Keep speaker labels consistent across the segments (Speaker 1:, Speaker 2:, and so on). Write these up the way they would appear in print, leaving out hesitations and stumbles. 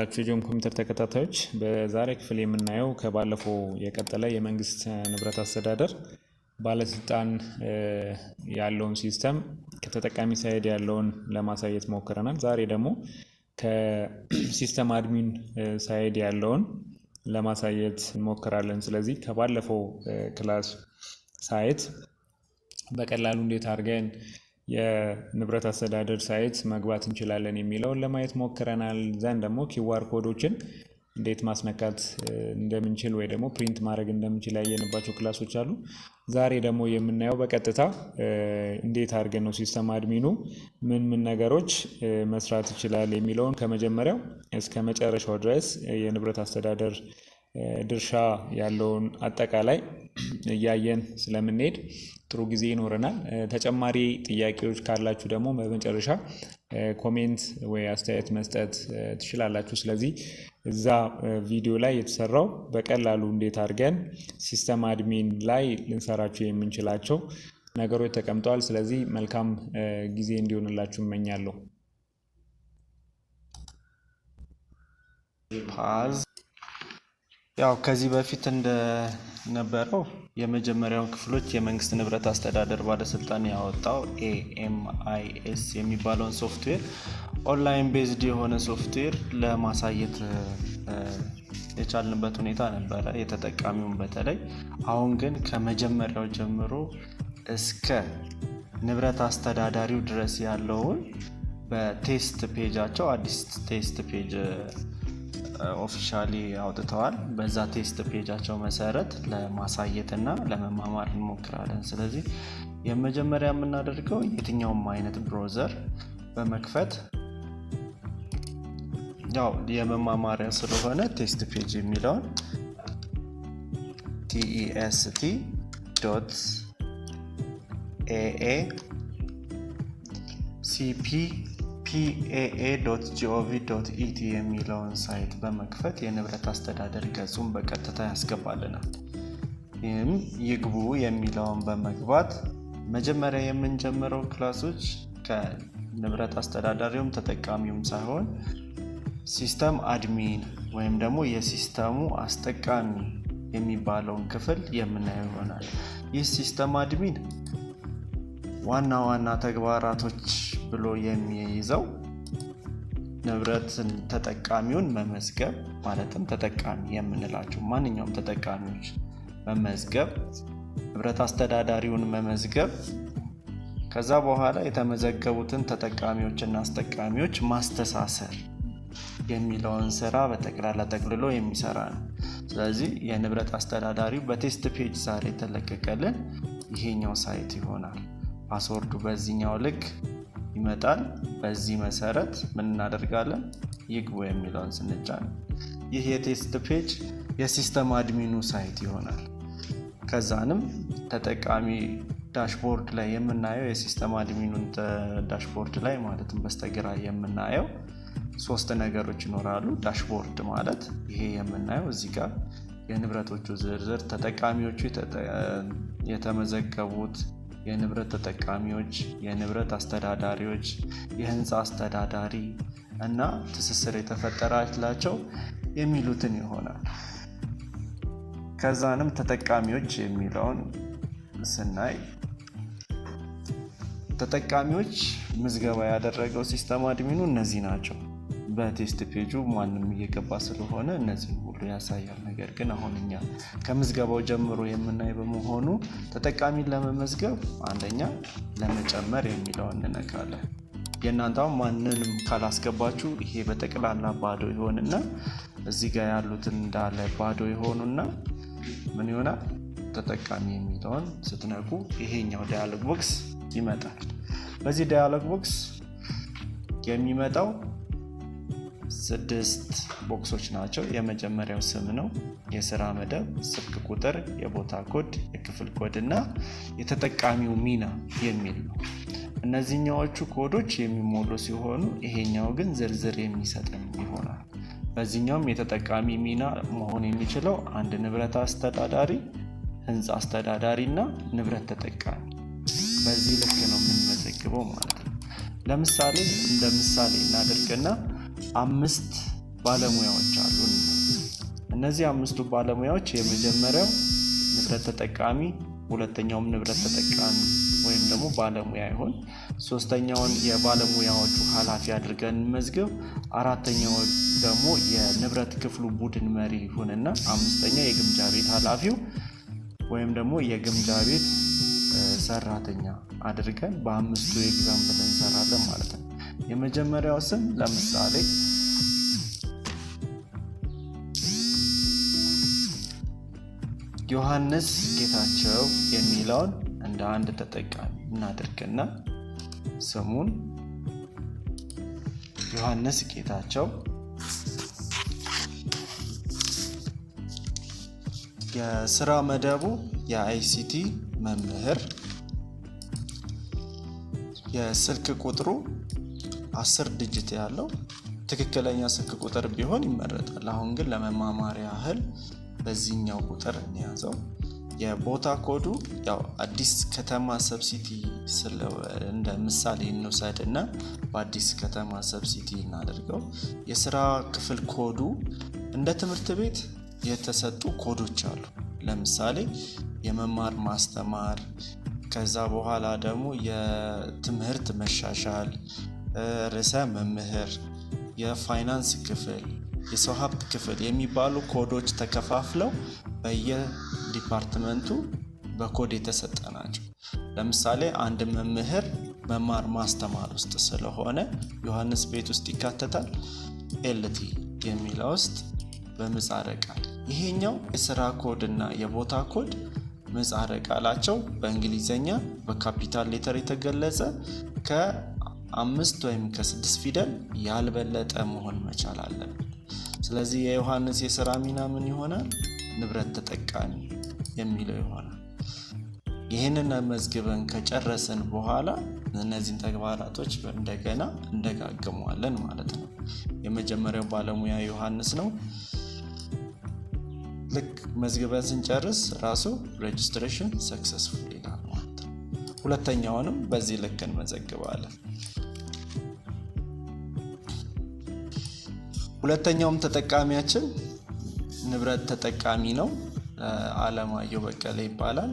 Speaker 1: እንደምናላችሁ የጆን ኮምፒውተር ተከታታዮች በዛሬ ክፍል የምናየው ከባለፈው የቀጠለ የመንግስት ንብረት አስተዳደር ባለስልጣን ያለውን ሲስተም ከተጠቃሚ ሳይድ ያለውን ለማሳየት ሞክረናል። ዛሬ ደግሞ ከሲስተም አድሚን ሳይድ ያለውን ለማሳየት እንሞክራለን። ስለዚህ ከባለፈው ክላስ ሳይት በቀላሉ እንዴት አድርገን የንብረት አስተዳደር ሳይት መግባት እንችላለን የሚለውን ለማየት ሞክረናል። ዘንድ ደግሞ ኪዋር ኮዶችን እንዴት ማስነካት እንደምንችል ወይ ደግሞ ፕሪንት ማድረግ እንደምንችል ያየንባቸው ክላሶች አሉ። ዛሬ ደግሞ የምናየው በቀጥታ እንዴት አድርገን ነው ሲስተም አድሚኑ ምን ነገሮች መስራት ይችላል የሚለውን ከመጀመሪያው እስከ መጨረሻው ድረስ የንብረት አስተዳደር ድርሻ ያለውን አጠቃላይ እያየን ስለምንሄድ ጥሩ ጊዜ ይኖረናል። ተጨማሪ ጥያቄዎች ካላችሁ ደግሞ በመጨረሻ ኮሜንት ወይ አስተያየት መስጠት ትችላላችሁ። ስለዚህ እዛ ቪዲዮ ላይ የተሰራው በቀላሉ እንዴት አድርገን ሲስተም አድሚን ላይ ልንሰራቸው የምንችላቸው ነገሮች ተቀምጠዋል። ስለዚህ መልካም ጊዜ እንዲሆንላችሁ እመኛለሁ።
Speaker 2: ያው ከዚህ በፊት እንደነበረው የመጀመሪያው ክፍሎች የመንግስት ንብረት አስተዳደር ባለስልጣን ያወጣው AMIS የሚባለውን ሶፍትዌር ኦንላይን ቤዝድ የሆነ ሶፍትዌር ለማሳየት የቻልንበት ሁኔታ ነበረ፣ የተጠቃሚውን በተለይ። አሁን ግን ከመጀመሪያው ጀምሮ እስከ ንብረት አስተዳዳሪው ድረስ ያለውን በቴስት ፔጃቸው አዲስ ቴስት ፔጅ ኦፊሻሊ አውጥተዋል። በዛ ቴስት ፔጃቸው መሰረት ለማሳየት እና ለመማማር እንሞክራለን። ስለዚህ የመጀመሪያ የምናደርገው የትኛውም አይነት ብሮዘር በመክፈት ያው የመማማሪያ ስለሆነ ቴስት ፔጅ የሚለውን test.aa.cppaa.gov.et የሚለውን ሳይት በመክፈት የንብረት አስተዳደር ገጹን በቀጥታ ያስገባልናል። ይህም ይግቡ የሚለውን በመግባት መጀመሪያ የምንጀምረው ክላሶች ከንብረት አስተዳዳሪውም ተጠቃሚውም ሳይሆን ሲስተም አድሚን ወይም ደግሞ የሲስተሙ አስጠቃሚ የሚባለውን ክፍል የምናየው ይሆናል። ይህ ሲስተም አድሚን ዋና ዋና ተግባራቶች ብሎ የሚይዘው ንብረትን ተጠቃሚውን መመዝገብ፣ ማለትም ተጠቃሚ የምንላቸው ማንኛውም ተጠቃሚዎች መመዝገብ፣ ንብረት አስተዳዳሪውን መመዝገብ፣ ከዛ በኋላ የተመዘገቡትን ተጠቃሚዎችና አስጠቃሚዎች ማስተሳሰር የሚለውን ስራ በጠቅላላ ጠቅልሎ የሚሰራ ነው። ስለዚህ የንብረት አስተዳዳሪው በቴስት ፔጅ ዛሬ የተለቀቀልን ይሄኛው ሳይት ይሆናል። ፓስወርዱ በዚህኛው ልክ ይመጣል። በዚህ መሰረት ምን እናደርጋለን? ይግቡ የሚለውን ስንጫን ይህ የቴስት ፔጅ የሲስተም አድሚኑ ሳይት ይሆናል። ከዛንም ተጠቃሚ ዳሽቦርድ ላይ የምናየው የሲስተም አድሚኑን ዳሽቦርድ ላይ ማለትም በስተግራ የምናየው ሶስት ነገሮች ይኖራሉ። ዳሽቦርድ ማለት ይሄ የምናየው እዚህ ጋር የንብረቶቹ ዝርዝር፣ ተጠቃሚዎቹ የተመዘገቡት የንብረት ተጠቃሚዎች፣ የንብረት አስተዳዳሪዎች፣ የህንፃ አስተዳዳሪ እና ትስስር የተፈጠረላቸው የሚሉትን ይሆናል። ከዛንም ተጠቃሚዎች የሚለውን ስናይ ተጠቃሚዎች ምዝገባ ያደረገው ሲስተም አድሚኑ እነዚህ ናቸው። በቴስት ፔጁ ማንም እየገባ ስለሆነ እነዚህ ሁሉ ያሳያል። ነገር ግን አሁን እኛ ከምዝገባው ጀምሮ የምናይ በመሆኑ ተጠቃሚን ለመመዝገብ አንደኛ ለመጨመር የሚለውን እንነካለን። የእናንተው ማንንም ካላስገባችሁ ይሄ በጠቅላላ ባዶ ይሆንና እዚህ ጋር ያሉትን እንዳለ ባዶ ይሆኑና ምን ይሆናል? ተጠቃሚ የሚለውን ስትነኩ ይሄኛው ዳያሎግ ቦክስ ይመጣል። በዚህ ዳያሎግ ቦክስ የሚመጣው 6 ቦክሶች ናቸው። የመጀመሪያው ስም ነው፣ የስራ መደብ፣ ስልክ ቁጥር፣ የቦታ ኮድ፣ የክፍል ኮድ እና የተጠቃሚው ሚና የሚል ነው። እነዚህኛዎቹ ኮዶች የሚሞሉ ሲሆኑ ይሄኛው ግን ዝርዝር የሚሰጠን ይሆናል። በዚህኛውም የተጠቃሚ ሚና መሆን የሚችለው አንድ ንብረት አስተዳዳሪ፣ ህንፃ አስተዳዳሪ እና ንብረት ተጠቃሚ። በዚህ ልክ ነው የምንመዘግበው ማለት ነው። ለምሳሌ እንደ ምሳሌ እናደርግና 5 ባለሙያዎች አሉ። እነዚህ 5ቱ ባለሙያዎች የመጀመሪያው ንብረት ተጠቃሚ፣ ሁለተኛውም ንብረት ተጠቃሚ ወይም ደግሞ ባለሙያ ይሆን፣ ሶስተኛውን የባለሙያዎቹ ኃላፊ አድርገን እንመዝግብ፣ አራተኛው ደግሞ የንብረት ክፍሉ ቡድን መሪ ይሁንና አምስተኛ የግምጃ ቤት ኃላፊው ወይም ደግሞ የግምጃ ቤት ሰራተኛ አድርገን በ5ቱ ኤግዛምፕል እንሰራለን ማለት ነው። የመጀመሪያው ስም ለምሳሌ ዮሐንስ ጌታቸው የሚለውን እንደ አንድ ተጠቃሚ እናድርግና ስሙን ዮሐንስ ጌታቸው፣ የስራ መደቡ የአይሲቲ መምህር፣ የስልክ ቁጥሩ 10 ዲጂት ያለው ትክክለኛ ስልክ ቁጥር ቢሆን ይመረጣል። አሁን ግን ለመማማሪያ ያህል በዚህኛው ቁጥር እንያዘው። የቦታ ኮዱ ያው አዲስ ከተማ ሰብሲቲ እንደ ምሳሌ እንውሰድና በአዲስ ከተማ ሰብሲቲ እናደርገው። የስራ ክፍል ኮዱ እንደ ትምህርት ቤት የተሰጡ ኮዶች አሉ። ለምሳሌ የመማር ማስተማር፣ ከዛ በኋላ ደግሞ የትምህርት መሻሻል፣ ርዕሰ መምህር፣ የፋይናንስ ክፍል፣ የሰው ሀብት ክፍል የሚባሉ ኮዶች ተከፋፍለው በየዲፓርትመንቱ በኮድ የተሰጠ ናቸው። ለምሳሌ አንድ መምህር መማር ማስተማር ውስጥ ስለሆነ ዮሐንስ ቤት ውስጥ ይካተታል። ኤልቲ የሚለው ውስጥ በምህጻረ ቃል። ይሄኛው የስራ ኮድ እና የቦታ ኮድ ምህጻረ ቃላቸው በእንግሊዘኛ በካፒታል ሌተር የተገለጸ ከ5 ወይም ከ6 ፊደል ያልበለጠ መሆን መቻል አለበት። ስለዚህ የዮሐንስ የስራ ሚና ምን ይሆናል? ንብረት ተጠቃሚ የሚለው ይሆናል። ይህንን መዝግበን ከጨረስን በኋላ እነዚህን ተግባራቶች እንደገና እንደጋግመዋለን ማለት ነው። የመጀመሪያው ባለሙያ ዮሐንስ ነው። ልክ መዝግበን ስንጨርስ ራሱ ሬጅስትሬሽን ሰክሰስፉል ይላል ማለት ነው። ሁለተኛውንም በዚህ ልክ እንመዘግባለን። ሁለተኛውም ተጠቃሚያችን ንብረት ተጠቃሚ ነው። አለማየሁ በቀለ ይባላል።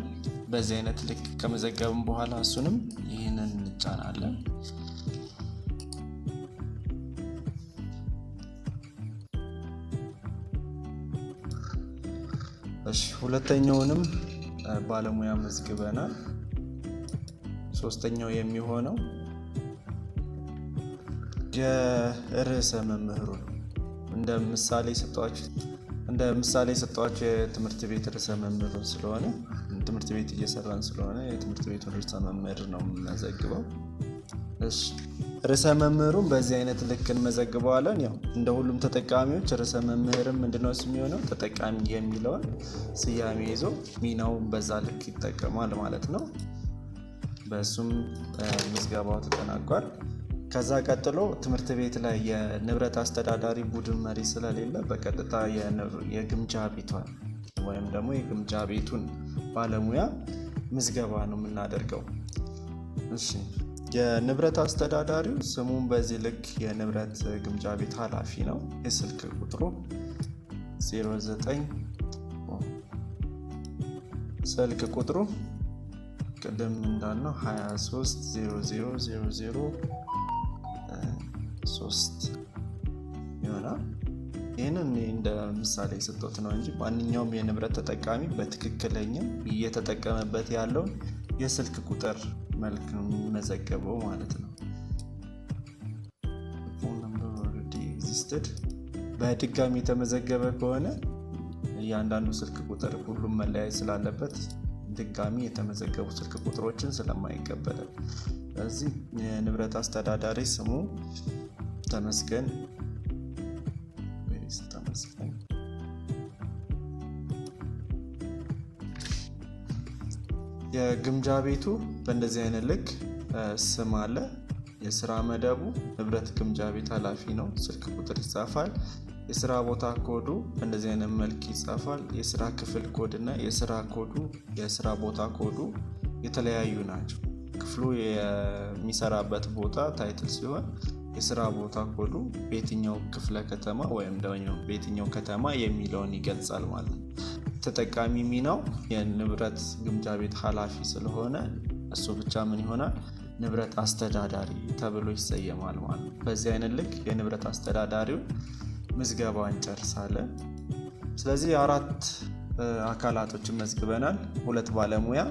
Speaker 2: በዚህ አይነት ልክ ከመዘገብን በኋላ እሱንም ይህንን እንጫናለን። ሁለተኛውንም ባለሙያ መዝግበናል። ሶስተኛው የሚሆነው የርዕሰ መምህሩ ነው። እንደ ምሳሌ ሰጧቸው የትምህርት ቤት ርዕሰ መምህሩ ስለሆነ ትምህርት ቤት እየሰራን ስለሆነ የትምህርት ቤቱን ርዕሰ መምህር ነው የምንመዘግበው። ርዕሰ መምህሩን በዚህ አይነት ልክ እንመዘግበዋለን። ያው እንደ ሁሉም ተጠቃሚዎች ርዕሰ መምህርም ምንድነው የሚሆነው ተጠቃሚ የሚለውን ስያሜ ይዞ ሚናውን በዛ ልክ ይጠቀማል ማለት ነው። በሱም ምዝገባው ተጠናቋል። ከዛ ቀጥሎ ትምህርት ቤት ላይ የንብረት አስተዳዳሪ ቡድን መሪ ስለሌለ በቀጥታ የግምጃ ቤቷን ወይም ደግሞ የግምጃ ቤቱን ባለሙያ ምዝገባ ነው የምናደርገው። የንብረት አስተዳዳሪው ስሙን በዚህ ልክ የንብረት ግምጃ ቤት ኃላፊ ነው። የስልክ ቁጥሩ 09 ስልክ ቁጥሩ ቅድም እንዳልነው 230003 ይሆናል። ይህንን እንደ ምሳሌ የሰጠሁት ነው እንጂ ማንኛውም የንብረት ተጠቃሚ በትክክለኛ እየተጠቀመበት ያለውን የስልክ ቁጥር መልክ ነው የሚመዘገበው ማለት ነው። በድጋሚ የተመዘገበ ከሆነ እያንዳንዱ ስልክ ቁጥር ሁሉም መለያየት ስላለበት ድጋሚ የተመዘገቡ ስልክ ቁጥሮችን ስለማይቀበላል። ስለዚህ የንብረት አስተዳዳሪ ስሙ ተመስገን የግምጃ ቤቱ በእንደዚህ አይነት ልክ ስም አለ። የስራ መደቡ ንብረት ግምጃ ቤት ኃላፊ ነው። ስልክ ቁጥር ይጻፋል። የስራ ቦታ ኮዱ በእንደዚህ አይነት መልክ ይጻፋል። የስራ ክፍል ኮድ እና የስራ ኮዱ የስራ ቦታ ኮዱ የተለያዩ ናቸው። ክፍሉ የሚሰራበት ቦታ ታይትል ሲሆን የስራ ቦታ ኮዱ በየትኛው ክፍለ ከተማ ወይም ደግሞ በየትኛው ከተማ የሚለውን ይገልጻል ማለት ነው። ተጠቃሚ ሚናው የንብረት ግምጃ ቤት ኃላፊ ስለሆነ እሱ ብቻ ምን ይሆናል? ንብረት አስተዳዳሪ ተብሎ ይሰየማል ማለት ነው። በዚህ አይነት ልክ የንብረት አስተዳዳሪው ምዝገባን እንጨርሳለን። ስለዚህ 4 አካላቶችን መዝግበናል። 2 ባለሙያ፣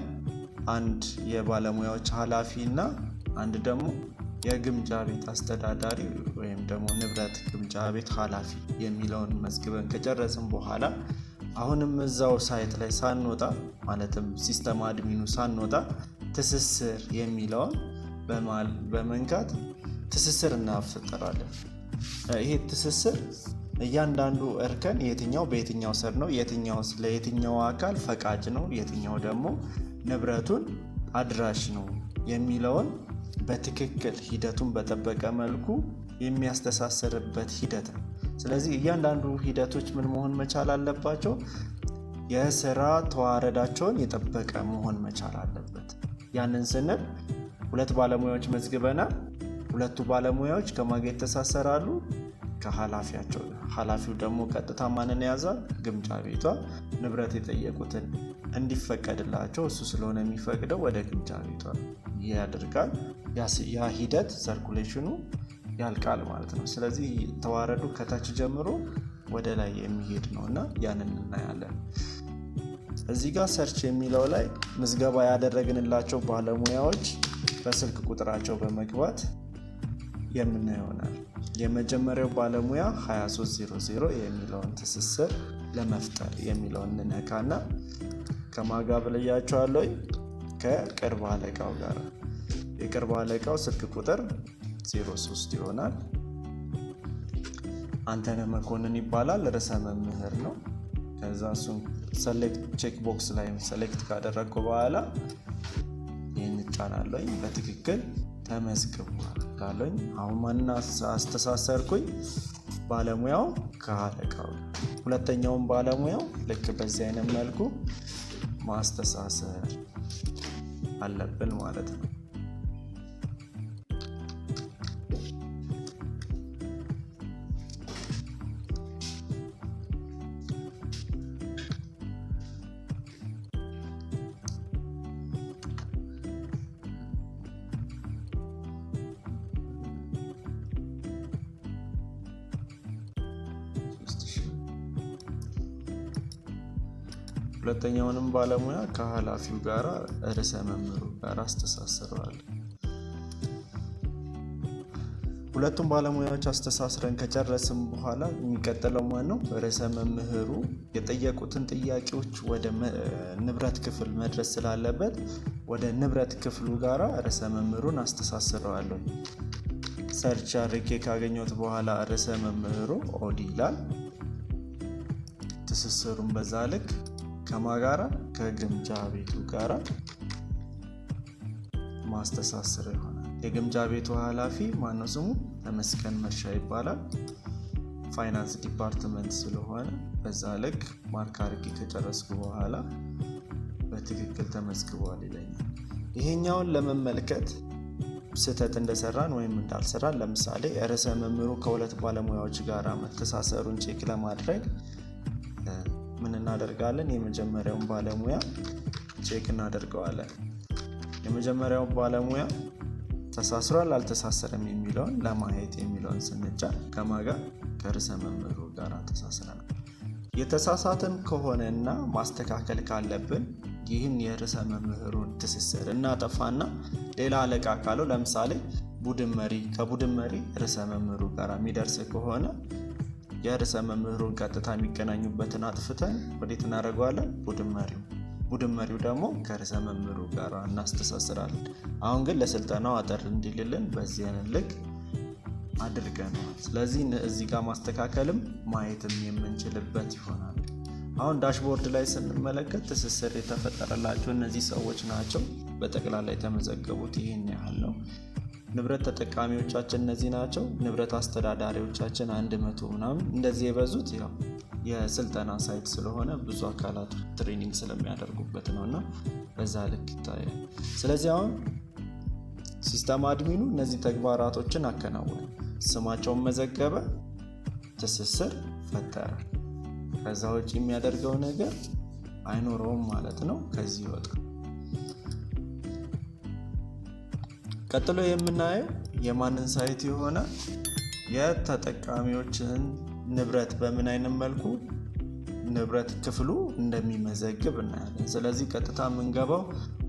Speaker 2: 1 የባለሙያዎች ኃላፊ እና 1 ደግሞ የግምጃ ቤት አስተዳዳሪ ወይም ደግሞ ንብረት ግምጃ ቤት ኃላፊ የሚለውን መዝግበን ከጨረስን በኋላ አሁንም እዛው ሳይት ላይ ሳንወጣ ማለትም ሲስተም አድሚኑ ሳንወጣ ትስስር የሚለውን በመንካት ትስስር እናፈጥራለን። ይሄ ትስስር እያንዳንዱ እርከን የትኛው በየትኛው ስር ነው፣ የትኛው ለየትኛው አካል ፈቃጅ ነው፣ የትኛው ደግሞ ንብረቱን አድራሽ ነው የሚለውን በትክክል ሂደቱን በጠበቀ መልኩ የሚያስተሳሰርበት ሂደት ነው። ስለዚህ እያንዳንዱ ሂደቶች ምን መሆን መቻል አለባቸው? የስራ ተዋረዳቸውን የጠበቀ መሆን መቻል አለበት። ያንን ስንል 2 ባለሙያዎች መዝግበናል። 2ቱ ባለሙያዎች ከማን ጋር ይተሳሰራሉ? ከኃላፊያቸው። ኃላፊው ደግሞ ቀጥታ ማንን ያዛል? ግምጃ ቤቷ ንብረት የጠየቁትን እንዲፈቀድላቸው እሱ ስለሆነ የሚፈቅደው ወደ ግምጃ ቤቷ ያደርጋል። ያ ሂደት ሰርኩሌሽኑ ያልቃል ማለት ነው። ስለዚህ ተዋረዱ ከታች ጀምሮ ወደ ላይ የሚሄድ ነው እና ያንን እናያለን። እዚህ ጋር ሰርች የሚለው ላይ ምዝገባ ያደረግንላቸው ባለሙያዎች በስልክ ቁጥራቸው በመግባት የምናየውናል። የመጀመሪያው ባለሙያ 2300 የሚለውን ትስስር ለመፍጠር የሚለውን እንነካና ከማጋ ብለያቸዋለሁ ከቅርብ አለቃው ጋር የቅርብ አለቃው ስልክ ቁጥር 03 ይሆናል። አንተነህ መኮንን ይባላል። ርዕሰ መምህር ነው። ከዛ እሱን ሰሌክት ቼክ ቦክስ ላይ ሰሌክት ካደረግኩ በኋላ ይህን ጫናለኝ። በትክክል ተመዝግቧል ካለኝ አሁን ማንን አስተሳሰርኩኝ? ባለሙያው ከአለቃው። ሁለተኛውን ባለሙያው ልክ በዚህ አይነት መልኩ ማስተሳሰር አለብን ማለት ነው። ሁለተኛውንም ባለሙያ ከኃላፊው ጋር ርዕሰ መምህሩ ጋር አስተሳስረዋል። ሁለቱም ባለሙያዎች አስተሳስረን ከጨረስን በኋላ የሚቀጥለው ማነው? ርዕሰ መምህሩ የጠየቁትን ጥያቄዎች ወደ ንብረት ክፍል መድረስ ስላለበት ወደ ንብረት ክፍሉ ጋር ርዕሰ መምህሩን አስተሳስረዋለሁ። ሰርች አድርጌ ካገኘሁት በኋላ ርዕሰ መምህሩ ኦዲ ይላል። ትስስሩን በዛ ልክ ከማጋራ ከግምጃ ቤቱ ጋራ ማስተሳሰር ይሆናል። የግምጃ ቤቱ ኃላፊ ማነው? ስሙ ተመስገን መርሻ ይባላል። ፋይናንስ ዲፓርትመንት ስለሆነ በዛ ልክ ማርክ አድርጌ ከጨረስኩ በኋላ በትክክል ተመዝግቧል ይለኛል። ይሄኛውን ለመመልከት ስህተት እንደሰራን ወይም እንዳልሰራን ለምሳሌ ርዕሰ መምህሩ ከ2 ባለሙያዎች ጋር መተሳሰሩን ቼክ ለማድረግ ምን እናደርጋለን? የመጀመሪያውን ባለሙያ ቼክ እናደርገዋለን። የመጀመሪያው ባለሙያ ተሳስሯል አልተሳሰረም የሚለውን ለማየት የሚለውን ስንጫን ከማጋ ከርዕሰ መምህሩ ጋር ተሳስረናል። የተሳሳትን ከሆነና ማስተካከል ካለብን ይህን የርዕሰ መምህሩን ትስስር እናጠፋና ሌላ አለቃ ካለው ለምሳሌ ቡድን መሪ ከቡድን መሪ ርዕሰ መምህሩ ጋር የሚደርስ ከሆነ የርዕሰ መምህሩን ቀጥታ የሚገናኙበትን አጥፍተን ወዴት እናደርገዋለን? ቡድን መሪው ደግሞ ከርዕሰ መምህሩ ጋር እናስተሳስራለን። አሁን ግን ለስልጠናው አጠር እንዲልልን በዚህ አይነት ልክ አድርገናል። ስለዚህ እዚህ ጋር ማስተካከልም ማየትም የምንችልበት ይሆናል። አሁን ዳሽቦርድ ላይ ስንመለከት ትስስር የተፈጠረላቸው እነዚህ ሰዎች ናቸው። በጠቅላላ የተመዘገቡት ይህን ያህል ነው። ንብረት ተጠቃሚዎቻችን እነዚህ ናቸው። ንብረት አስተዳዳሪዎቻችን 100 ምናምን እንደዚህ የበዙት ያው የስልጠና ሳይት ስለሆነ ብዙ አካላት ትሬኒንግ ስለሚያደርጉበት ነው እና በዛ ልክ ይታያል። ስለዚህ አሁን ሲስተም አድሚኑ እነዚህ ተግባራቶችን አከናወነ። ስማቸውን መዘገበ፣ ትስስር ፈጠረ። ከዛ ውጭ የሚያደርገው ነገር አይኖረውም ማለት ነው። ከዚህ ይወጣል። ቀጥሎ የምናየው የማንን ሳይት የሆነ የተጠቃሚዎችን ንብረት በምን አይነት መልኩ ንብረት ክፍሉ እንደሚመዘግብ እናያለን። ስለዚህ ቀጥታ የምንገባው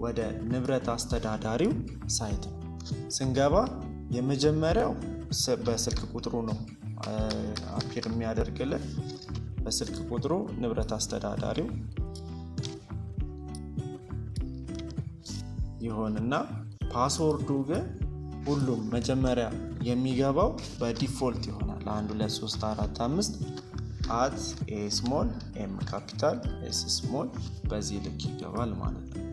Speaker 2: ወደ ንብረት አስተዳዳሪው ሳይት ነው። ስንገባ የመጀመሪያው በስልክ ቁጥሩ ነው አፒር የሚያደርግልን። በስልክ ቁጥሩ ንብረት አስተዳዳሪው ይሆንና ፓስወርዱ ግን ሁሉም መጀመሪያ የሚገባው በዲፎልት ይሆናል። 1 2 3 4 5 @a small m capital s small በዚህ ልክ ይገባል ማለት ነው።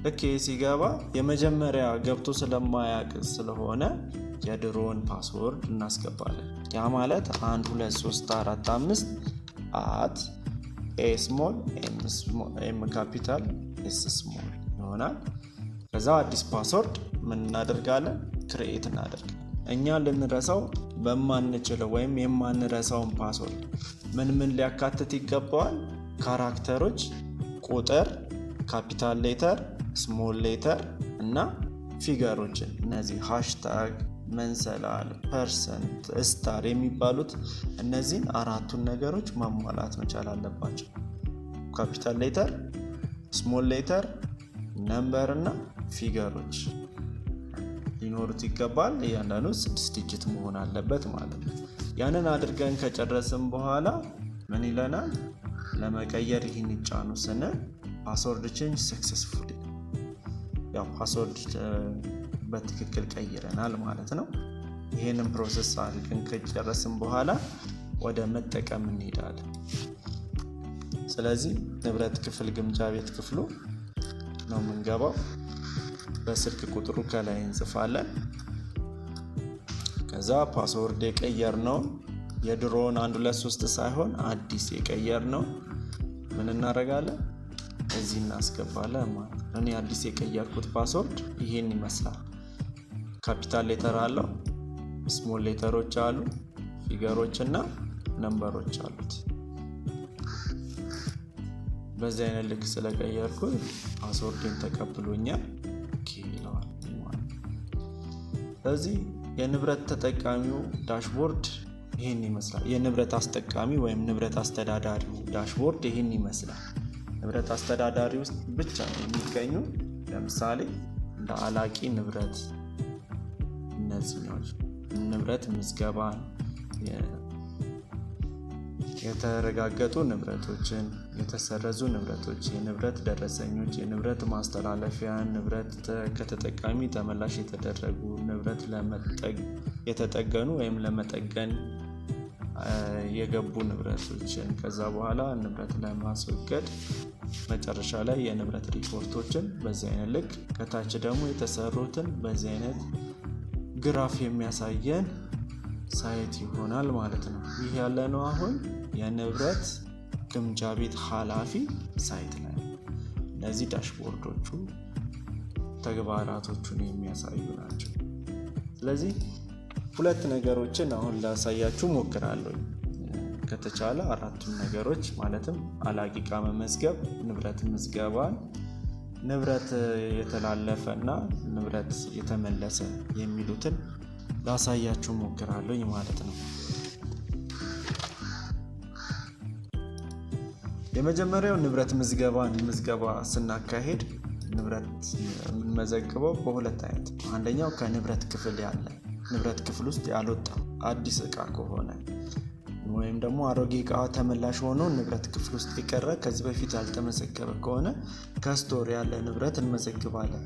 Speaker 2: ልክ ሲገባ የመጀመሪያ ገብቶ ስለማያውቅ ስለሆነ የድሮውን ፓስወርድ እናስገባለን። ያ ማለት 1 2 3 4 5 @a small m capital s small ይሆናል። ከዛ አዲስ ፓስወርድ ምን እናደርጋለን? ክሬኤት እናደርጋለን። እኛ ልንረሳው በማንችለው ወይም የማንረሳውን ፓስወርድ ምን ሊያካትት ይገባዋል? ካራክተሮች፣ ቁጥር፣ ካፒታል ሌተር፣ ስሞል ሌተር እና ፊገሮችን እነዚህ ሃሽታግ፣ መንሰላል፣ ፐርሰንት፣ ስታር የሚባሉት እነዚህን አራቱን ነገሮች ማሟላት መቻል አለባቸው። ካፒታል ሌተር፣ ስሞል ሌተር፣ ነምበር እና ፊገሮች ሊኖሩት ይገባል። እያንዳንዱ 6 ዲጂት መሆን አለበት ማለት ነው። ያንን አድርገን ከጨረስን በኋላ ምን ይለናል? ለመቀየር ይህን ይጫኑ ስንል ፓስወርድ ቼንጅ ሰክሰስፉሊ፣ ያው ፓስወርድ በትክክል ቀይረናል ማለት ነው። ይህንን ፕሮሰስ አድርገን ከጨረስን በኋላ ወደ መጠቀም እንሄዳለን። ስለዚህ ንብረት ክፍል ግምጃ ቤት ክፍሉ ነው የምንገባው። በስልክ ቁጥሩ ከላይ እንጽፋለን። ከዛ ፓስወርድ የቀየርነው የድሮውን 1 2 3 ሳይሆን አዲስ የቀየርነው ምን እናደርጋለን? እዚህ እናስገባለን ማለት ነው። እኔ አዲስ የቀየርኩት ፓስወርድ ይሄን ይመስላል። ካፒታል ሌተር አለው፣ ስሞል ሌተሮች አሉ፣ ፊገሮች እና ነምበሮች አሉት። በዚህ አይነት ልክ ስለቀየርኩ ፓስወርድን ተቀብሎኛል ይለዋል። ስለዚህ የንብረት ተጠቃሚው ዳሽቦርድ ይህን ይመስላል። የንብረት አስጠቃሚ ወይም ንብረት አስተዳዳሪው ዳሽቦርድ ይህን ይመስላል። ንብረት አስተዳዳሪ ውስጥ ብቻ የሚገኙ ለምሳሌ እንደ አላቂ ንብረት፣ እነዚህኞች ንብረት ምዝገባን፣ የተረጋገጡ ንብረቶችን፣ የተሰረዙ ንብረቶች፣ የንብረት ደረሰኞች፣ የንብረት ማስተላለፊያ፣ ንብረት ከተጠቃሚ ተመላሽ የተደረጉ፣ ንብረት የተጠገኑ ወይም ለመጠገን የገቡ ንብረቶችን፣ ከዛ በኋላ ንብረት ለማስወገድ መጨረሻ ላይ የንብረት ሪፖርቶችን በዚህ አይነት ልክ፣ ከታች ደግሞ የተሰሩትን በዚህ አይነት ግራፍ የሚያሳየን ሳይት ይሆናል ማለት ነው። ይህ ያለነው አሁን የንብረት ግምጃ ቤት ኃላፊ ሳይት ላይ። እነዚህ ዳሽቦርዶቹ ተግባራቶቹን የሚያሳዩ ናቸው። ስለዚህ 2 ነገሮችን አሁን ላሳያችሁ ሞክራለሁ። ከተቻለ 4ቱን ነገሮች ማለትም አላቂ ዕቃ መመዝገብ፣ ንብረት ምዝገባን፣ ንብረት የተላለፈ እና ንብረት የተመለሰ የሚሉትን ላሳያችሁ ሞክራለሁ ማለት ነው። የመጀመሪያው ንብረት ምዝገባ ስናካሄድ ንብረት የምንመዘግበው በ2 አይነት። አንደኛው ከንብረት ክፍል ያለ ንብረት ክፍል ውስጥ ያልወጣ አዲስ ዕቃ ከሆነ ወይም ደግሞ አሮጌ ዕቃ ተመላሽ ሆኖ ንብረት ክፍል ውስጥ የቀረ ከዚህ በፊት ያልተመዘገበ ከሆነ ከስቶር ያለ ንብረት እንመዘግባለን።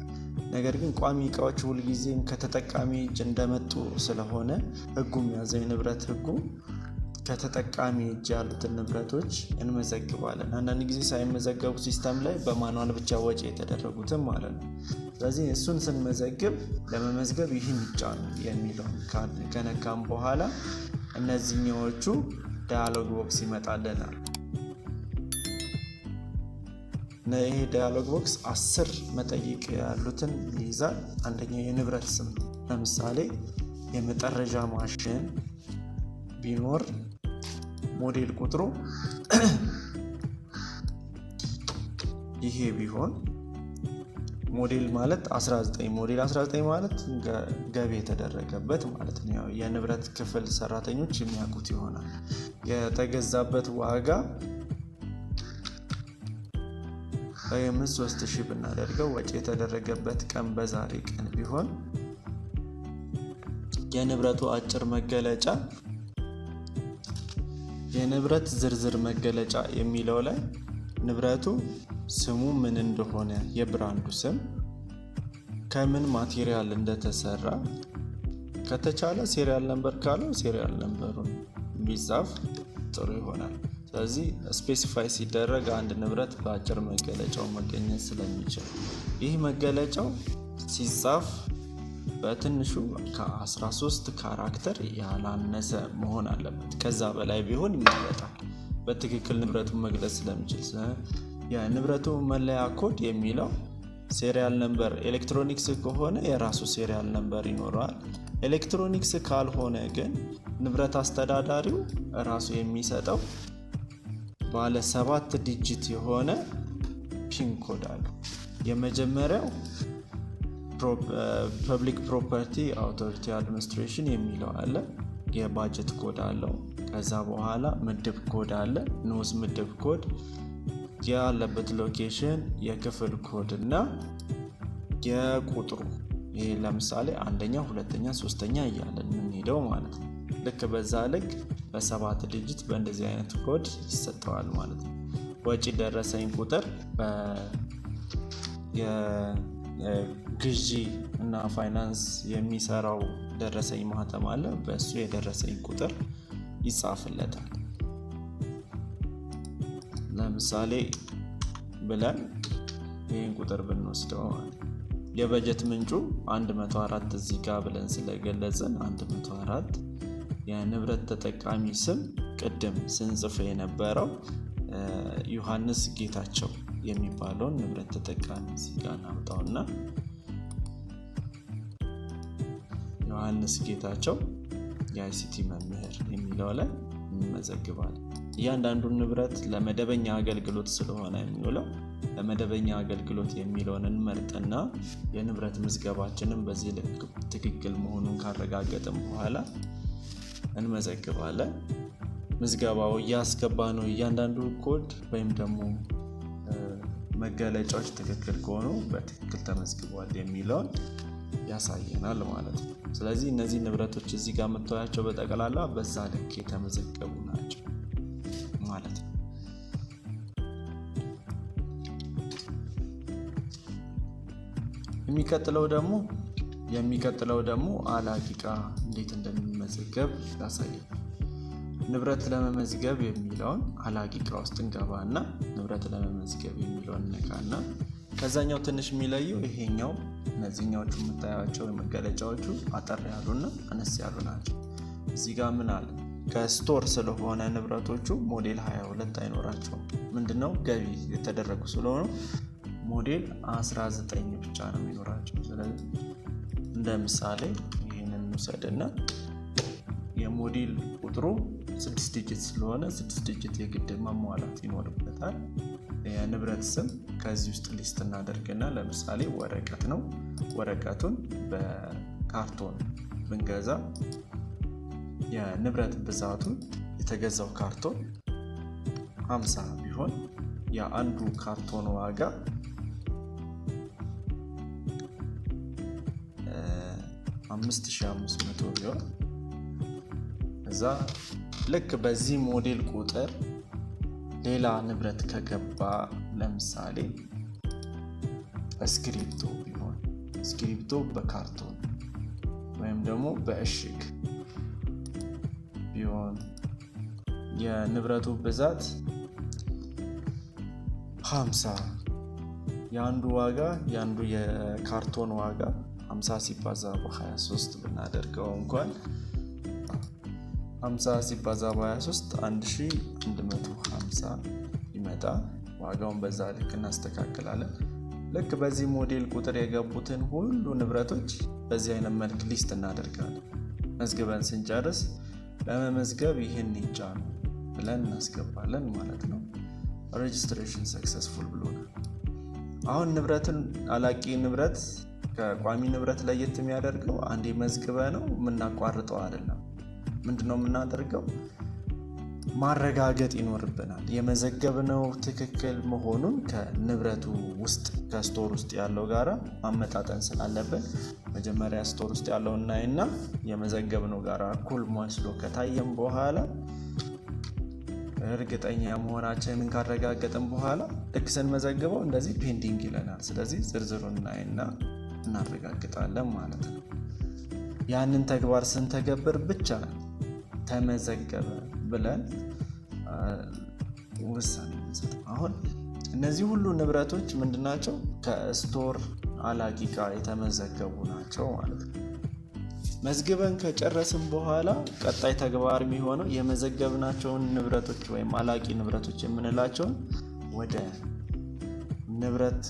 Speaker 2: ነገር ግን ቋሚ ዕቃዎች ሁልጊዜም ከተጠቃሚ እጅ እንደመጡ ስለሆነ ሕጉ የሚያዘው የንብረት ሕጉ ከተጠቃሚ እጅ ያሉትን ንብረቶች እንመዘግባለን። አንዳንድ ጊዜ ሳይመዘገቡ ሲስተም ላይ በማኑዋል ብቻ ወጪ የተደረጉትን ማለት ነው። ስለዚህ እሱን ስንመዘግብ ለመመዝገብ ይህን ይጫኑ የሚለውን ከነካም በኋላ እነዚህኞቹ ዳያሎግ ቦክስ ይመጣልናል። ይሄ ዳያሎግ ቦክስ 10 መጠይቅ ያሉትን ይይዛል። አንደኛው የንብረት ስም፣ ለምሳሌ የመጠረዣ ማሽን ቢኖር ሞዴል ቁጥሩ ይሄ ቢሆን ሞዴል ማለት 19 ሞዴል 19 ማለት ገቢ የተደረገበት ማለት ነው። ያው የንብረት ክፍል ሰራተኞች የሚያውቁት ይሆናል። የተገዛበት ዋጋ በየምስ 3000 ብናደርገው ወጪ የተደረገበት ቀን በዛሬ ቀን ቢሆን የንብረቱ አጭር መገለጫ የንብረት ዝርዝር መገለጫ የሚለው ላይ ንብረቱ ስሙ ምን እንደሆነ፣ የብራንዱ ስም፣ ከምን ማቴሪያል እንደተሰራ፣ ከተቻለ ሴሪያል ነምበር ካለው ሴሪያል ነምበሩን ቢጻፍ ጥሩ ይሆናል። ስለዚህ ስፔሲፋይ ሲደረግ አንድ ንብረት በአጭር መገለጫው መገኘት ስለሚችል ይህ መገለጫው ሲጻፍ በትንሹ ከ13 ካራክተር ያላነሰ መሆን አለበት። ከዛ በላይ ቢሆን ይመረጣል፣ በትክክል ንብረቱን መግለጽ ስለሚችል። የንብረቱ መለያ ኮድ የሚለው ሴሪያል ነምበር ኤሌክትሮኒክስ ከሆነ የራሱ ሴሪያል ነምበር ይኖረዋል። ኤሌክትሮኒክስ ካልሆነ ግን ንብረት አስተዳዳሪው ራሱ የሚሰጠው ባለ 7 ዲጂት የሆነ ፒን ኮድ አለው። የመጀመሪያው ፐብሊክ ፕሮፐርቲ አውቶሪቲ አድሚኒስትሬሽን የሚለው አለ። የባጀት ኮድ አለው። ከዛ በኋላ ምድብ ኮድ አለ፣ ንዑስ ምድብ ኮድ፣ ያለበት ሎኬሽን፣ የክፍል ኮድ እና የቁጥሩ። ይሄ ለምሳሌ አንደኛ፣ ሁለተኛ፣ ሶስተኛ እያለን የምንሄደው ማለት ነው። ልክ በዛ ልክ በ7 ዲጂት በእንደዚህ አይነት ኮድ ይሰጠዋል ማለት ነው። ወጪ ደረሰኝ ቁጥር ግዢ እና ፋይናንስ የሚሰራው ደረሰኝ ማህተም አለ። በእሱ የደረሰኝ ቁጥር ይጻፍለታል። ለምሳሌ ብለን ይህን ቁጥር ብንወስደው የበጀት ምንጩ 104 እዚህ ጋር ብለን ስለገለጽን 104። የንብረት ተጠቃሚ ስም ቅድም ስንጽፍ የነበረው ዮሐንስ ጌታቸው የሚባለውን ንብረት ተጠቃሚ እዚህ ጋር እናምጣውና ዮሐንስ ጌታቸው የአይሲቲ መምህር የሚለው ላይ እንመዘግባለን። እያንዳንዱን ንብረት ለመደበኛ አገልግሎት ስለሆነ የሚውለው ለመደበኛ አገልግሎት የሚለውን እንመርጥና የንብረት ምዝገባችንን በዚህ ልክ ትክክል መሆኑን ካረጋገጥን በኋላ እንመዘግባለን። ምዝገባው እያስገባ ነው። እያንዳንዱ ኮድ ወይም ደግሞ መገለጫዎች ትክክል ከሆኑ በትክክል ተመዝግቧል የሚለውን ያሳየናል ማለት ነው። ስለዚህ እነዚህ ንብረቶች እዚህ ጋር የምታያቸው በጠቅላላ በዛ ልክ የተመዘገቡ ናቸው ማለት ነው። የሚቀጥለው ደግሞ አላቂ ዕቃ እንዴት እንደሚመዘገብ ያሳያል። ንብረት ለመመዝገብ የሚለውን አላቂ ዕቃ ውስጥ እንገባና ንብረት ለመመዝገብ የሚለውን ነካና ከዛኛው ትንሽ የሚለየው ይሄኛው እነዚህኛዎቹ የምታያቸው መገለጫዎቹ አጠር ያሉና አነስ ያሉ ናቸው። እዚህ ጋር ምን አለ? ከስቶር ስለሆነ ንብረቶቹ ሞዴል 22 አይኖራቸውም። ምንድነው ገቢ የተደረጉ ስለሆኑ ሞዴል 19 ብቻ ነው የሚኖራቸው። ስለዚህ እንደ ምሳሌ ይህንን እንውሰድና የሞዴል ቁጥሩ 6 ዲጂት ስለሆነ 6 ዲጂት የግድ ማሟላት ይኖርበታል። የንብረት ስም ከዚህ ውስጥ ሊስት እናደርግና ለምሳሌ ወረቀት ነው። ወረቀቱን በካርቶን ብንገዛ የንብረት ብዛቱን የተገዛው ካርቶን 50 ቢሆን የአንዱ ካርቶን ዋጋ 5500 ቢሆን እዛ ልክ በዚህ ሞዴል ቁጥር ሌላ ንብረት ከገባ ለምሳሌ እስክሪፕቶ ቢሆን እስክሪፕቶ በካርቶን ወይም ደግሞ በእሽግ ቢሆን የንብረቱ ብዛት 50 የአንዱ የካርቶን ዋጋ 50 ሲባዛ በ23 ብናደርገው እንኳን 50 ሲባዛ በ23 1150 ይመጣ። ዋጋውን በዛ ልክ እናስተካክላለን። ልክ በዚህ ሞዴል ቁጥር የገቡትን ሁሉ ንብረቶች በዚህ አይነት መልክ ሊስት እናደርጋለን። መዝግበን ስንጨርስ ለመመዝገብ ይህን ይጫኑ ብለን እናስገባለን ማለት ነው። ሬጅስትሬሽን ሰክሰስፉል ብሎናል። አሁን ንብረትን አላቂ ንብረት ከቋሚ ንብረት ለየት የሚያደርገው አንዴ መዝግበ ነው የምናቋርጠው አይደለም። ምንድነው የምናደርገው? ማረጋገጥ ይኖርብናል። የመዘገብነው ትክክል መሆኑን ከንብረቱ ውስጥ ከስቶር ውስጥ ያለው ጋራ ማመጣጠን ስላለብን መጀመሪያ ስቶር ውስጥ ያለው እናይና የመዘገብነው ጋራ እኩል መስሎ ከታየም በኋላ እርግጠኛ መሆናችንን ካረጋገጥን በኋላ ልክ ስንመዘግበው እንደዚህ ፔንዲንግ ይለናል። ስለዚህ ዝርዝሩን እናይና እናረጋግጣለን ማለት ነው። ያንን ተግባር ስንተገብር ብቻ ተመዘገበ ብለን ውሳኔ እንሰጥ። አሁን እነዚህ ሁሉ ንብረቶች ምንድናቸው? ከስቶር አላቂ ጋር የተመዘገቡ ናቸው ማለት ነው። መዝግበን ከጨረስን በኋላ ቀጣይ ተግባር የሚሆነው የመዘገብናቸውን ንብረቶች ወይም አላቂ ንብረቶች የምንላቸውን ወደ ንብረት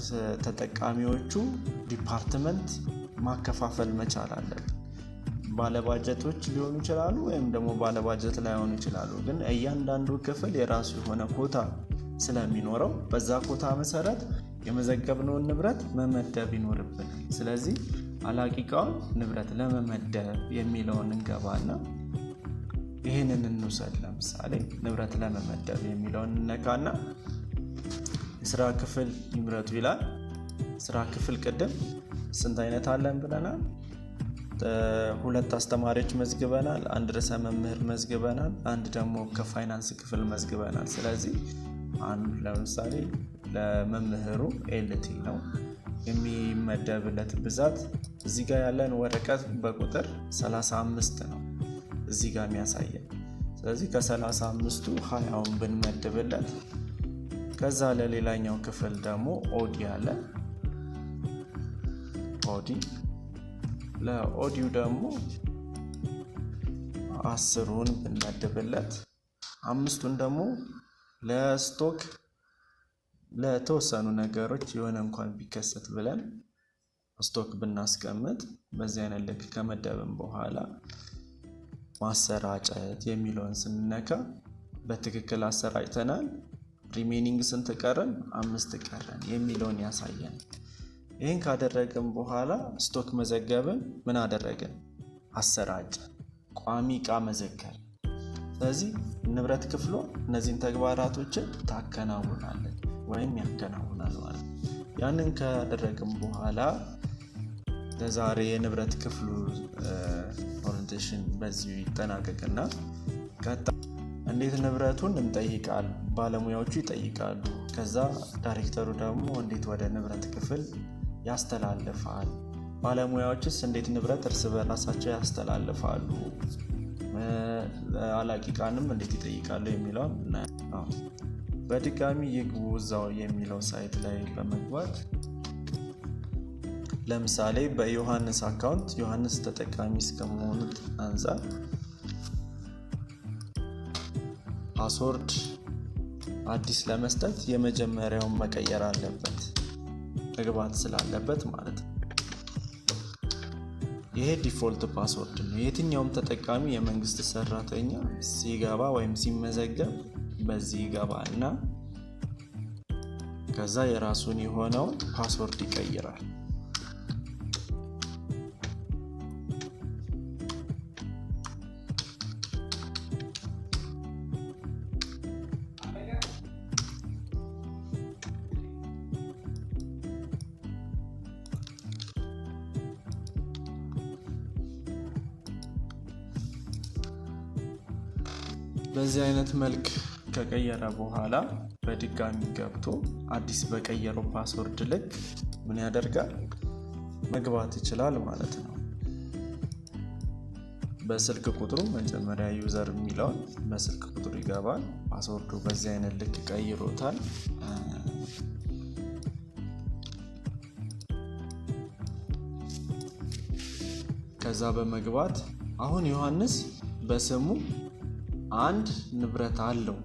Speaker 2: ተጠቃሚዎቹ ዲፓርትመንት ማከፋፈል መቻል አለብን። ባለባጀቶች ሊሆኑ ይችላሉ ወይም ደግሞ ባለባጀት ላይሆኑ ይችላሉ። ግን እያንዳንዱ ክፍል የራሱ የሆነ ኮታ ስለሚኖረው በዛ ኮታ መሰረት የመዘገብነውን ንብረት መመደብ ይኖርብናል። ስለዚህ አላቂ ዕቃውን ንብረት ለመመደብ የሚለውን እንገባና ይህንን እንውሰድ። ለምሳሌ ንብረት ለመመደብ የሚለውን እነካና የስራ ክፍል ይምረጡ ይላል። ስራ ክፍል ቅድም ስንት አይነት አለን ብለናል? 2 አስተማሪዎች መዝግበናል፣ 1 ርዕሰ መምህር መዝግበናል፣ 1 ደግሞ ከፋይናንስ ክፍል መዝግበናል። ስለዚህ አንዱ ለምሳሌ ለመምህሩ ኤልቲ ነው የሚመደብለት ብዛት እዚህ ጋር ያለን ወረቀት በቁጥር 35 ነው እዚህ ጋር የሚያሳየን። ስለዚህ ከ35ቱ 20ውን ብንመድብለት ከዛ ለሌላኛው ክፍል ደግሞ ኦዲ አለ። ኦዲ ለኦዲው ደግሞ 10ን ብንመድብለት 5ቱን ደግሞ ለስቶክ ለተወሰኑ ነገሮች የሆነ እንኳን ቢከሰት ብለን ስቶክ ብናስቀምጥ በዚህ አይነት ልክ ከመደብን በኋላ ማሰራጨት የሚለውን ስንነካ በትክክል አሰራጭተናል። ሪሜኒንግ ስንት ቀረን? 5 ቀረን የሚለውን ያሳየን። ይህን ካደረግን በኋላ ስቶክ መዘገብን ምን አደረግን? አሰራጨን። ቋሚ ዕቃ መዘገብ። ስለዚህ ንብረት ክፍሎ እነዚህን ተግባራቶችን ታከናውናለች ወይም ያከናውናል ማለት ነው። ያንን ካደረግን በኋላ ለዛሬ የንብረት ክፍሉ ኦሪንቴሽን በዚሁ ይጠናቀቅና እንዴት ንብረቱን እንጠይቃል፣ ባለሙያዎቹ ይጠይቃሉ። ከዛ ዳይሬክተሩ ደግሞ እንዴት ወደ ንብረት ክፍል ያስተላልፋል፣ ባለሙያዎችስ እንዴት ንብረት እርስ በራሳቸው ያስተላልፋሉ፣ አላቂ ዕቃንም እንዴት ይጠይቃሉ የሚለውን በድጋሚ ይግቡ እዛው የሚለው ሳይት ላይ በመግባት ለምሳሌ በዮሐንስ አካውንት ዮሐንስ ተጠቃሚ እስከመሆኑ አንፃር ፓስወርድ አዲስ ለመስጠት የመጀመሪያውን መቀየር አለበት መግባት ስላለበት ማለት ነው። ይሄ ዲፎልት ፓስወርድ ነው። የትኛውም ተጠቃሚ የመንግስት ሰራተኛ ሲገባ ወይም ሲመዘገብ በዚህ ይገባና ከዛ የራሱን የሆነውን ፓስወርድ ይቀይራል። በዚህ አይነት መልክ ከቀየረ በኋላ በድጋሚ ገብቶ አዲስ በቀየረው ፓስወርድ ልክ ምን ያደርጋል? መግባት ይችላል ማለት ነው። በስልክ ቁጥሩ መጀመሪያ ዩዘር የሚለውን በስልክ ቁጥሩ ይገባል። ፓስወርዱ በዚህ አይነት ልክ ቀይሮታል። ከዛ በመግባት አሁን ዮሐንስ በስሙ አንድ ንብረት አለው፣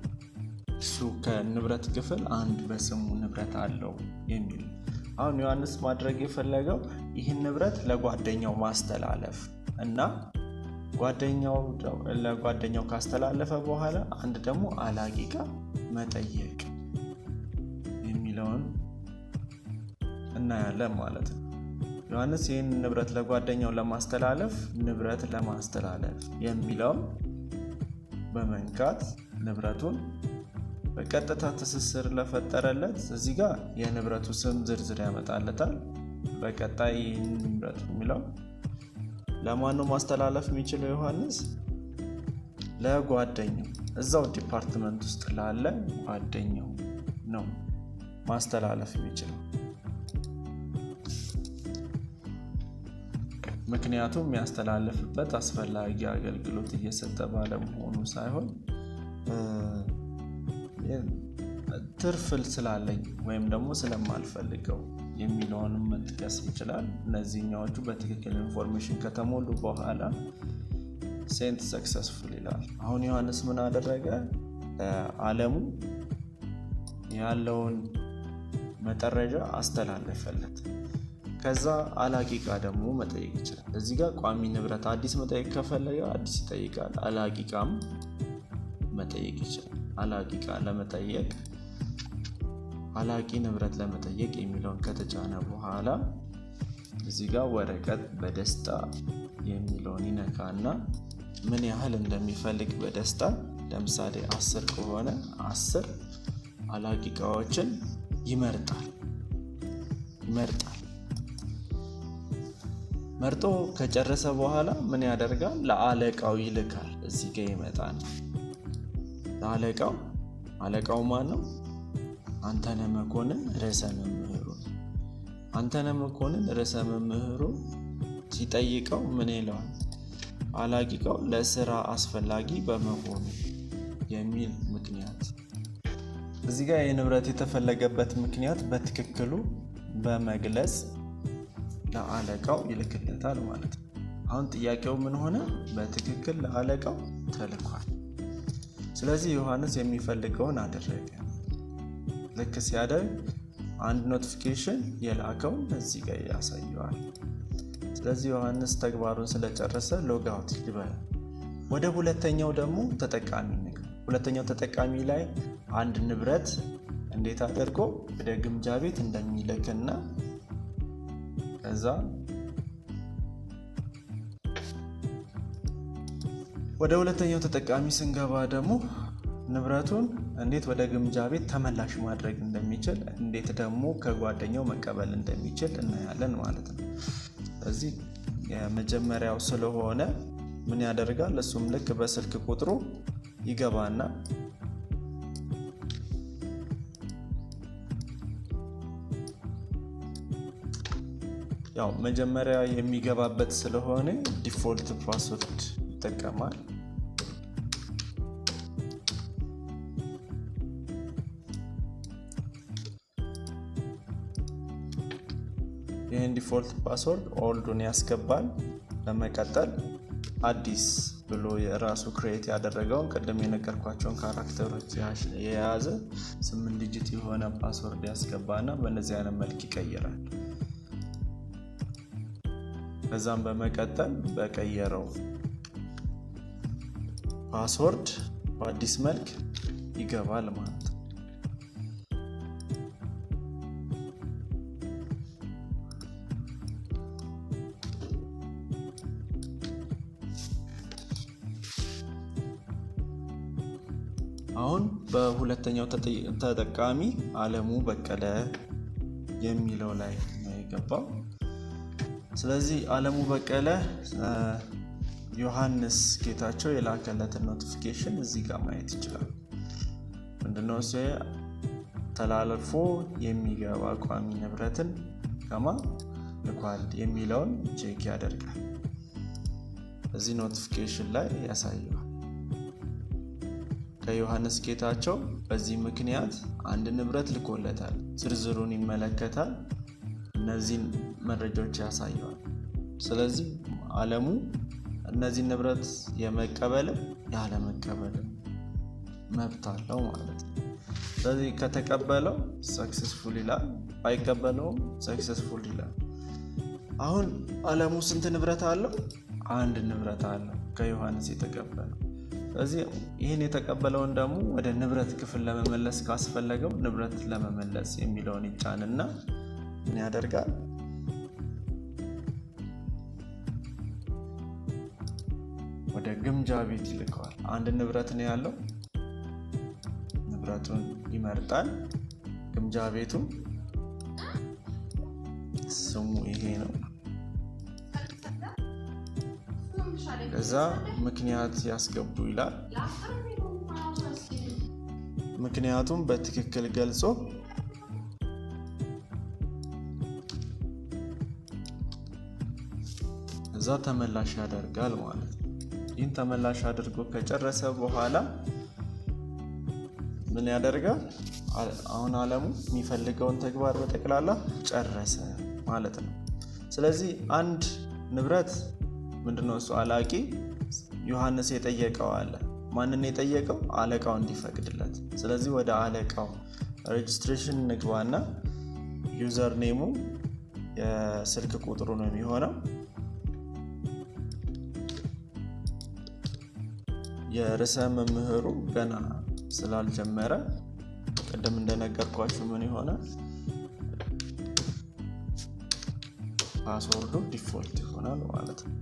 Speaker 2: እሱ ከንብረት ክፍል አንድ በስሙ ንብረት አለው የሚል። አሁን ዮሐንስ ማድረግ የፈለገው ይህን ንብረት ለጓደኛው ማስተላለፍ እና ለጓደኛው ካስተላለፈ በኋላ አንድ ደግሞ አላቂ ጋር መጠየቅ የሚለውን እናያለን ማለት ነው። ዮሐንስ ይህን ንብረት ለጓደኛው ለማስተላለፍ የሚለውን በመንካት ንብረቱን በቀጥታ ትስስር ለፈጠረለት እዚህ ጋር የንብረቱ ስም ዝርዝር ያመጣለታል። በቀጣይ ንብረቱ የሚለው ለማን ነው ማስተላለፍ የሚችለው? ዮሐንስ ለጓደኛው እዛው ዲፓርትመንት ውስጥ ላለ ጓደኛው ነው ማስተላለፍ የሚችለው። ምክንያቱም የሚያስተላልፍበት አስፈላጊ አገልግሎት እየሰጠ ባለመሆኑ ሳይሆን ትርፍል ስላለኝ ወይም ደግሞ ስለማልፈልገው የሚለውንም መጥቀስ ይችላል። እነዚህኛዎቹ በትክክል ኢንፎርሜሽን ከተሞሉ በኋላ ሴንት ሰክሰስፉል ይላል። አሁን ዮሐንስ ምን አደረገ? አለሙ ያለውን መጠረጃ አስተላለፈለት። ከዛ አላቂ ጋር ደግሞ መጠየቅ ይችላል። እዚህ ጋር ቋሚ ንብረት አዲስ መጠየቅ ከፈለገ አዲስ ይጠይቃል። አላቂ ጋርም መጠየቅ ይችላል። አላቂ ጋር ለመጠየቅ አላቂ ንብረት ለመጠየቅ የሚለውን ከተጫነ በኋላ እዚህ ጋር ወረቀት በደስታ የሚለውን ይነካና ምን ያህል እንደሚፈልግ በደስታ ለምሳሌ 10 ከሆነ 10 አላቂ እቃዎችን ይመርጣል። መርጦ ከጨረሰ በኋላ ምን ያደርጋል? ለአለቃው ይልካል። እዚህ ጋር ይመጣል። አለቃው ማን ነው? አንተነህ መኮንን ርዕሰ መምህሩ። አንተነህ መኮንን ርዕሰ መምህሩ ሲጠይቀው ምን ይለዋል? አላቂው ለስራ አስፈላጊ በመሆኑ የሚል ምክንያት እዚህ ጋር የንብረት የተፈለገበት ምክንያት በትክክሉ በመግለጽ ለአለቃው ይልክለታል ማለት ነው። አሁን ጥያቄው ምን ሆነ? በትክክል ለአለቃው ተልኳል። ስለዚህ ዮሐንስ የሚፈልገውን አደረገ። ልክ ሲያደርግ አንድ ኖቲፊኬሽን የላከውን እዚህ ጋር ያሳየዋል። ስለዚህ ዮሐንስ ተግባሩን ስለጨረሰ ሎጋውት ይበላል። ወደ ሁለተኛው ደግሞ ተጠቃሚ ነው። ሁለተኛው ተጠቃሚ ላይ አንድ ንብረት እንዴት አድርጎ ወደ ግምጃ ቤት እንደሚልክና ከዛ ወደ ሁለተኛው ተጠቃሚ ስንገባ ደግሞ ንብረቱን እንዴት ወደ ግምጃ ቤት ተመላሽ ማድረግ እንደሚችል እንዴት ደግሞ ከጓደኛው መቀበል እንደሚችል እናያለን ማለት ነው። ስለዚህ የመጀመሪያው ስለሆነ ምን ያደርጋል? እሱም ልክ በስልክ ቁጥሩ ይገባና ያው መጀመሪያ የሚገባበት ስለሆነ ዲፎልት ፓስወርድ ይጠቀማል። ይህን ዲፎልት ፓስወርድ ኦልዱን ያስገባል። በመቀጠል አዲስ ብሎ የራሱ ክሬት ያደረገውን ቅድም የነገርኳቸውን ካራክተሮች የያዘ 8 ዲጂት የሆነ ፓስወርድ ያስገባና በእነዚህ አይነት መልክ ይቀይራል። ከዛም በመቀጠል በቀየረው ፓስወርድ በአዲስ መልክ ይገባል ማለት ነው። አሁን በሁለተኛው ተጠቃሚ አለሙ በቀለ የሚለው ላይ ነው የገባው። ስለዚህ አለሙ በቀለ ዮሐንስ ጌታቸው የላከለትን ኖቲፊኬሽን እዚህ ጋር ማየት ይችላል። ምንድነው እሱ? ተላልፎ የሚገባ ቋሚ ንብረትን ከማ ልኳል የሚለውን ቼክ ያደርጋል። እዚህ ኖቲፊኬሽን ላይ ያሳየዋል። ከዮሐንስ ጌታቸው በዚህ ምክንያት አንድ ንብረት ልኮለታል። ዝርዝሩን ይመለከታል። እነዚህን መረጃዎች ያሳየዋል። ስለዚህ አለሙ እነዚህ ንብረት የመቀበልም ያለመቀበልም መብት አለው ማለት ነው። ስለዚህ ከተቀበለው ሰክሰስፉል ይላል፣ ባይቀበለውም ሰክሰስፉል ይላል። አሁን አለሙ ስንት ንብረት አለው? አንድ ንብረት አለው። ከዮሐንስ የተቀበለው። ስለዚህ ይህን የተቀበለውን ደግሞ ወደ ንብረት ክፍል ለመመለስ ካስፈለገው ንብረት ለመመለስ የሚለውን ይጫንና ምን ያደርጋል? ወደ ግምጃ ቤት ይልከዋል። አንድ ንብረት ነው ያለው። ንብረቱን ይመርጣል። ግምጃ ቤቱ ስሙ ይሄ ነው። ከዛ ምክንያት ያስገቡ ይላል። ምክንያቱም በትክክል ገልጾ እዛ ተመላሽ ያደርጋል ማለት ነው። ይህን ተመላሽ አድርጎ ከጨረሰ በኋላ ምን ያደርጋል? አሁን አለሙ የሚፈልገውን ተግባር በጠቅላላ ጨረሰ ማለት ነው። ስለዚህ አንድ ንብረት ምንድነው እሱ? አላቂ ዮሐንስ የጠየቀው አለ። ማንን የጠየቀው? አለቃው እንዲፈቅድለት። ስለዚህ ወደ አለቃው ሬጅስትሬሽን ንግባና ዩዘር ኔሙ የስልክ ቁጥሩ ነው የሚሆነው። የርዕሰ መምህሩ ገና ስላልጀመረ ቅድም እንደነገርኳችሁ ምን ይሆናል? ፓስወርዱ ዲፎልት ይሆናል ማለት ነው።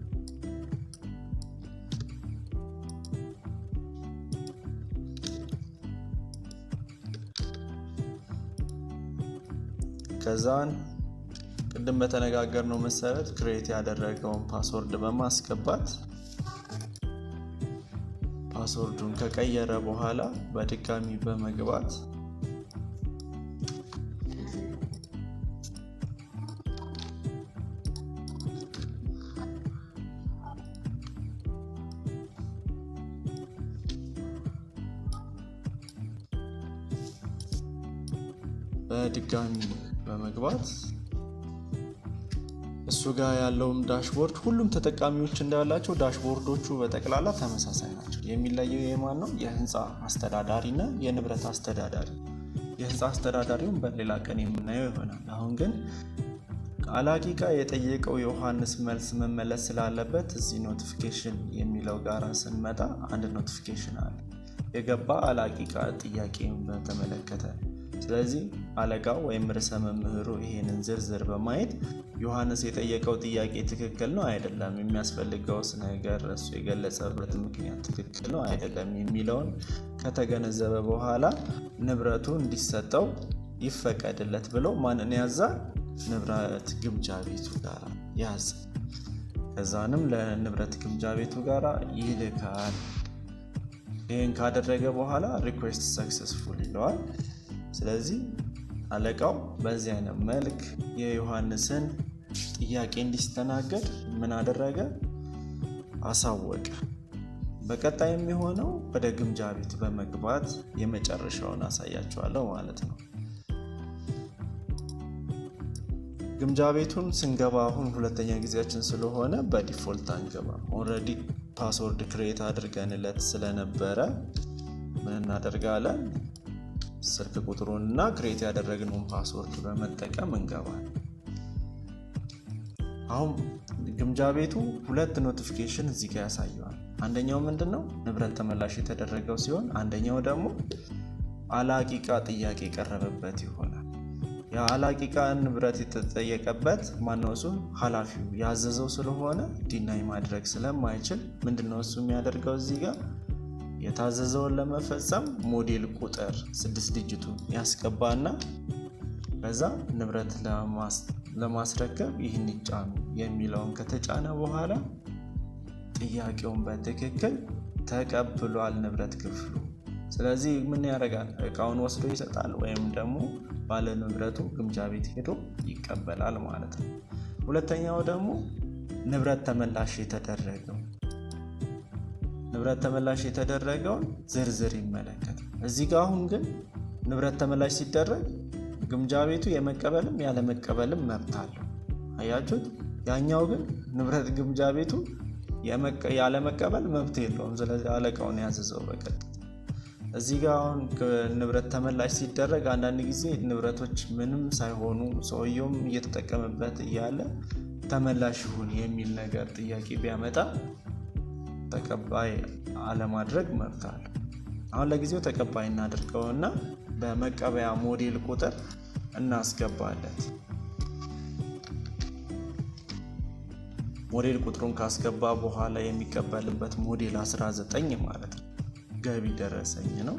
Speaker 2: ከዛን ቅድም በተነጋገርነው መሰረት ክሬት ያደረገውን ፓስወርድ በማስገባት ፓስወርዱን ከቀየረ በኋላ በድጋሚ በመግባት እሱ ጋር ያለውን ዳሽቦርድ ሁሉም ተጠቃሚዎች እንዳላቸው ዳሽቦርዶቹ በጠቅላላ ተመሳሳይ ናቸው። የሚለየው የማን ነው? የህንፃ አስተዳዳሪ እና የንብረት አስተዳዳሪ። የህንፃ አስተዳዳሪውን በሌላ ቀን የምናየው ይሆናል። አሁን ግን አላቂቃ የጠየቀው ዮሐንስ መልስ መመለስ ስላለበት እዚህ ኖቲፊኬሽን የሚለው ጋራ ስንመጣ አንድ ኖቲፊኬሽን አለ የገባ አላቂቃ ጥያቄውን በተመለከተ። ስለዚህ አለቃው ወይም ርዕሰ መምህሩ ይሄንን ዝርዝር በማየት ዮሐንስ የጠየቀው ጥያቄ ትክክል ነው አይደለም፣ የሚያስፈልገውስ ነገር እሱ የገለጸበት ምክንያት ትክክል ነው አይደለም የሚለውን ከተገነዘበ በኋላ ንብረቱ እንዲሰጠው ይፈቀድለት ብለው ማንን ያዛል? ንብረት ግምጃ ቤቱ ጋር ያዘ። ከዛንም ለንብረት ግምጃ ቤቱ ጋር ይልካል። ይህን ካደረገ በኋላ ሪኩዌስት ሰክሰስፉል ይለዋል። ስለዚህ አለቃው በዚህ አይነት መልክ የዮሐንስን ጥያቄ እንዲስተናገድ ምን አደረገ? አሳወቀ። በቀጣይ የሚሆነው ወደ ግምጃ ቤት በመግባት የመጨረሻውን አሳያቸዋለሁ ማለት ነው። ግምጃ ቤቱን ስንገባ አሁን ሁለተኛ ጊዜያችን ስለሆነ በዲፎልት አንገባ። ኦልሬዲ ፓስወርድ ክሬት አድርገንለት ስለነበረ ምን እናደርጋለን? ስልክ ቁጥሩን እና ክሬት ያደረግነውን ፓስወርድ በመጠቀም እንገባለን። አሁን ግምጃ ቤቱ ሁለት ኖቲፊኬሽን እዚህ ጋር ያሳየዋል። አንደኛው ምንድነው? ንብረት ተመላሽ የተደረገው ሲሆን አንደኛው ደግሞ አላቂቃ ጥያቄ የቀረበበት ይሆናል። የአላቂቃ ንብረት የተጠየቀበት ማነው? እሱ ኃላፊው ያዘዘው ስለሆነ ዲናይ ማድረግ ስለማይችል ምንድነው እሱ የሚያደርገው? እዚህ ጋር የታዘዘውን ለመፈጸም ሞዴል ቁጥር 6 ዲጂቱን ያስገባና ከዛ ንብረት ለማስረከብ ይህን ይጫኑ የሚለውን ከተጫነ በኋላ ጥያቄውን በትክክል ተቀብሏል ንብረት ክፍሉ። ስለዚህ ምን ያደርጋል? እቃውን ወስዶ ይሰጣል ወይም ደግሞ ባለ ንብረቱ ግምጃ ቤት ሄዶ ይቀበላል ማለት ነው። ሁለተኛው ደግሞ ንብረት ተመላሽ የተደረገውን ዝርዝር ይመለከታል። እዚህ ጋር አሁን ግን ንብረት ተመላሽ ሲደረግ ግምጃ ቤቱ የመቀበልም ያለመቀበልም መብት አለው። አያችሁት? ያኛው ግን ንብረት ግምጃ ቤቱ ያለመቀበል መብት የለውም። ስለዚህ አለቃውን ያዘዘው በቀጥታ። እዚህ ጋር አሁን ንብረት ተመላሽ ሲደረግ አንዳንድ ጊዜ ንብረቶች ምንም ሳይሆኑ ሰውየውም እየተጠቀመበት እያለ ተመላሽ ይሁን የሚል ነገር ጥያቄ ቢያመጣ ተቀባይ አለማድረግ መብት አለው። አሁን ለጊዜው ተቀባይ እናድርገውና በመቀበያ ሞዴል ቁጥር እናስገባለት። ሞዴል ቁጥሩን ካስገባ በኋላ የሚቀበልበት ሞዴል 19 ማለት ነው ገቢ ደረሰኝ ነው።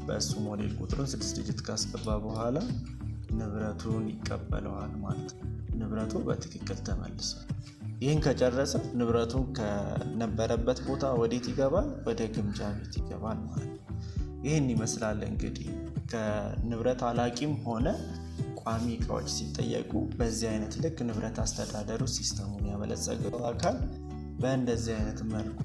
Speaker 2: በእሱ ሞዴል ቁጥሩን 6 ዲጂት ካስገባ በኋላ ንብረቱን ይቀበለዋል ማለት ነው። ንብረቱ በትክክል ተመልሷል። ይህን ከጨረሰ ንብረቱን ከነበረበት ቦታ ወዴት ይገባል? ወደ ግምጃ ቤት ይገባል ማለት ነው። ይህን ይመስላል እንግዲህ ከንብረት አላቂም ሆነ ቋሚ እቃዎች ሲጠየቁ በዚህ አይነት ልክ ንብረት አስተዳደሩ ሲስተሙን ያበለጸገው አካል በእንደዚህ አይነት መልኩ